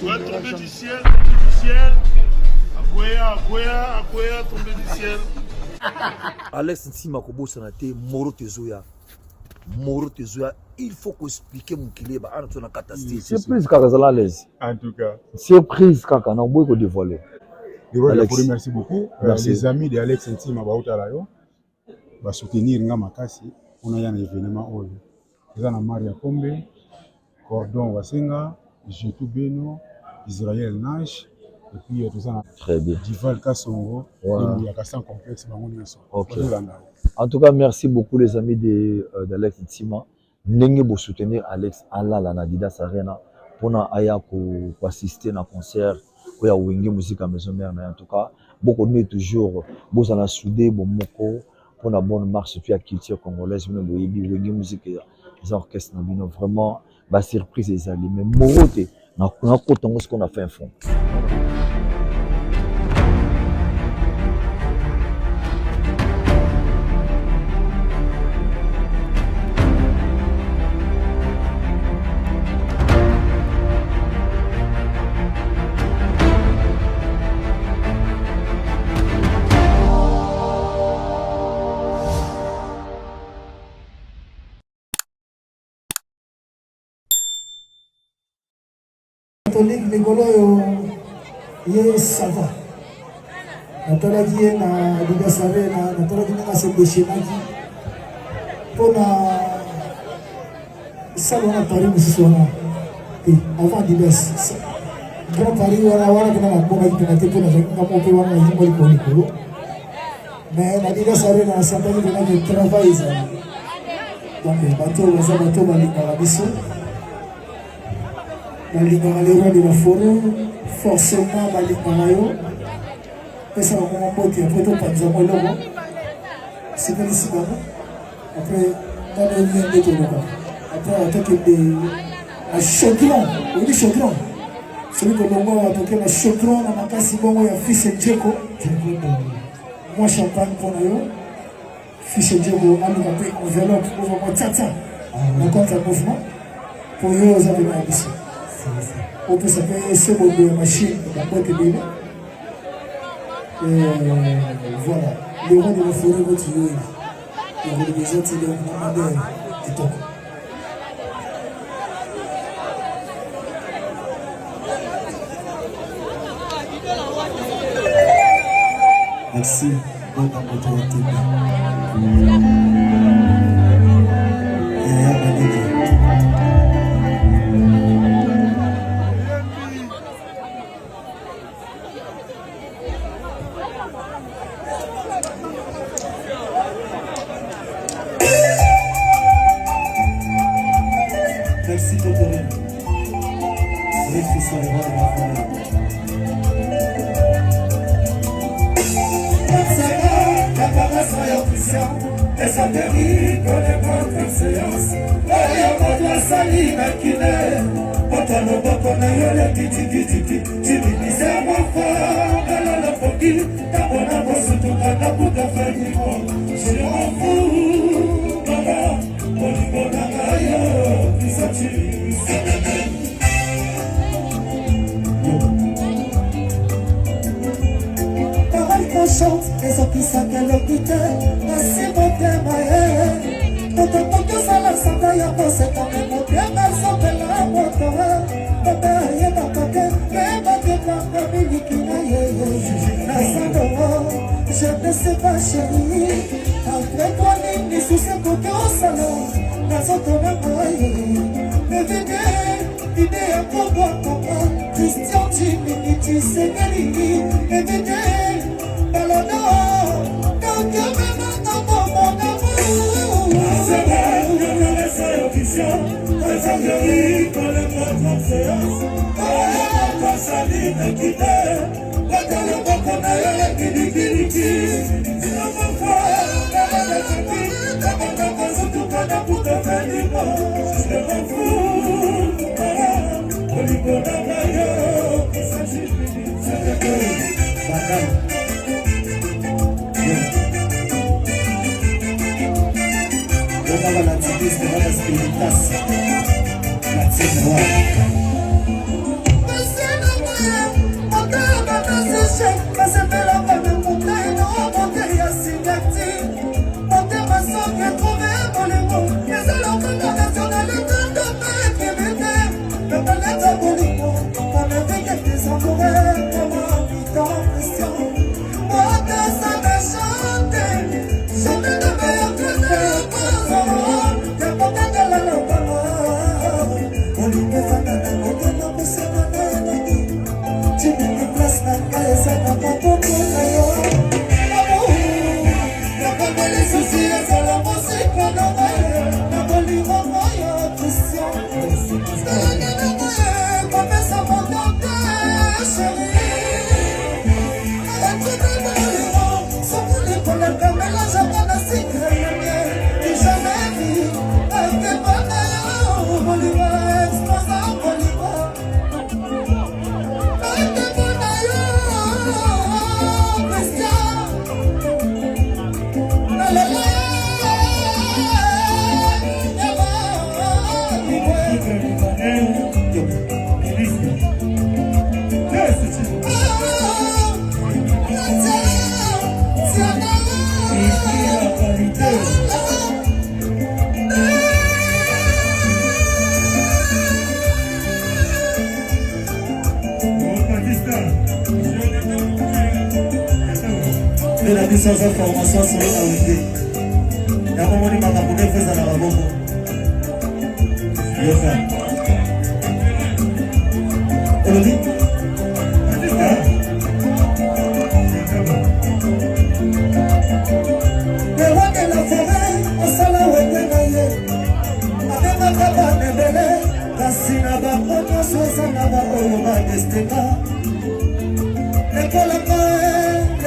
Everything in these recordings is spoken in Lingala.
Ouais, tombé du ciel, tombé du ciel. Akwea, tombé du ciel. Alex Ntima kobosana te Moro Tezoya. Il faut qu'on explique mon kilé ba ana tona catastrophe. Surprise kaka zala l'aise. En tout cas, Surprise kaka na boy ko dévoiler. Alex, merci beaucoup. Merci. Les amis de Alex Ntima bautalayo va soutenir nga makasi on a un événement oyo. Ezana Maria Kombe, Cordon Wasenga, Jetou Beno, Israël Nash et puis tout ça. Très bien. Dival Kassongo, il y a Kassan complexe bango nyonso. OK. En tout cas, merci beaucoup les amis d'Alex Ntima. Nenge bo soutenir Alex Alala na Adidas Arena pour aya ko assister na concert ko ya Wenge musique à maison mère en tout cas beaucoup de toujours boza na soudé bon moko pour la bonne marche puis à culture congolaise mais boyebi Wenge musique les orchestres na bino vraiment ba surprise les alliés mais morote na kotongo ce qu'on a fait un fond. Catholique Nicolo ye sava. Natala qui na Adidas Arena, natala qui na se déchenaki. Pona salon à Paris musicona. Et avant Adidas. Grand Paris wala kuna na bonga penalty pona za ngapo wana na jimbo liko Nicolo. Mais Adidas Arena sambali kuna de travail ça. Donc bateau balinga biso. Balinga les rois de la forêt, forcément balinga yo. Et ça va comment monter après tout pas dire moi c'est pas ici là. Après dans le lien de tout là. Après attaquer des à Chotron, on dit Chotron. Celui que l'on va attaquer à Chotron na makasi bongo ya fils Djeko. Moi champagne pour yo. Fils Djeko a nous appelé enveloppe pour moi tata. On compte le mouvement pour eux aux amis ici. On peut s'appeler ce mot de machine la boîte de bébé. Et voilà, le roi de la forêt va tuer. Le roi des autres, c'est le commandeur du temps. Merci, bonne opportunité. Merci Totoré. Les fils sont les rois de la forêt. Les Amériques, les bonnes séances. Et on doit salir à Kiné. Quand on va connaître les petits, tu me disais mon frère, dans la folie, t'as bon à bosser tout à la bout de faire du monde. Je m'en fous, maman, on y va dans la gueule, puis ça tue. Chante, les autres qui s'appellent l'hôpital, c'est mon thème ailleurs. Quand on peut que ça la santé, y'a pas cette année, mon thème, elle s'appelle la moto. Papa, y'a pas paquet, mais ma tête, la famille qui n'a je ne sais pas, chérie. Après toi, les sous ces côtés au salon, la autres n'a mais venez, idée à quoi boire, papa. Christian, tu sais, Nelly, et venez. Les Amériques, les bonnes séances. On va salir les guidés. La télé va connaître les guidés. Si on va faire, les petits, la bonne maison, tout le monde pour te faire du bon. Je m'en fous. Au niveau d'un maillot, il s'agit de c'est la tibiste de la spiritas, la tibiste noire. De la licence de formation sur l'autorité. Il y a un moment où il m'a raconté que ça n'a pas beaucoup. Yoka. On le dit? Le roi de la forêt, on s'en a oué naïe. Avec ma cabane de belé, la sinaba, on a soixante naba, on va destiner. L'école a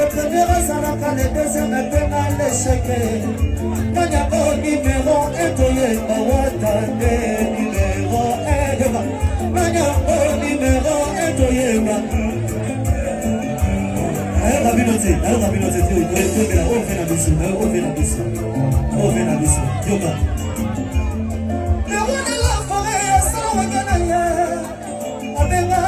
le premier à le deuxième est à l'échec. Nanyako numéro 1, toye bawata numéro 1. Nanyako numéro 1, toye ba. Rabinote, tu es là, on fait la mission, on fait la mission. Yoga. Le roi de la forêt, ça va gagner. Avec la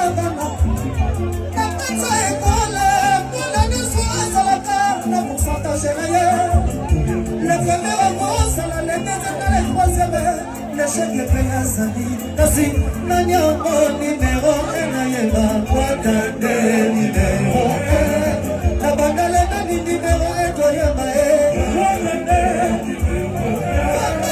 le premier avance à la lettre de la troisième. Le chef le payasani. Kasi, Nanyako numéro 1, Nayeba, Watande numéro 1. La bandale de numéro 1, Toyama, Watande numéro 1.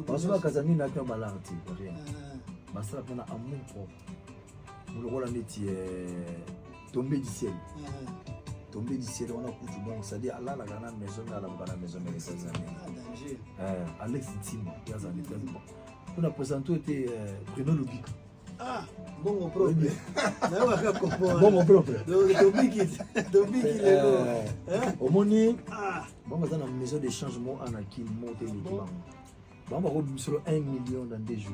Basula kazani na kwa balanti rien. Basula pena amour propre. Nous le neti tombé du ciel. Tombé du ciel on a coutu donc ça dit Allah la grande maison là la maison mais ça danger. Alex Ntima il y a un état bon. On a présenté était Bruno Lubika. Ah, bon mon propre. Bon mon propre. Dominique au moni bon dans la maison de changement en akil monter les bancs. Bon, on va remettre sur 1 million dans 2 jours.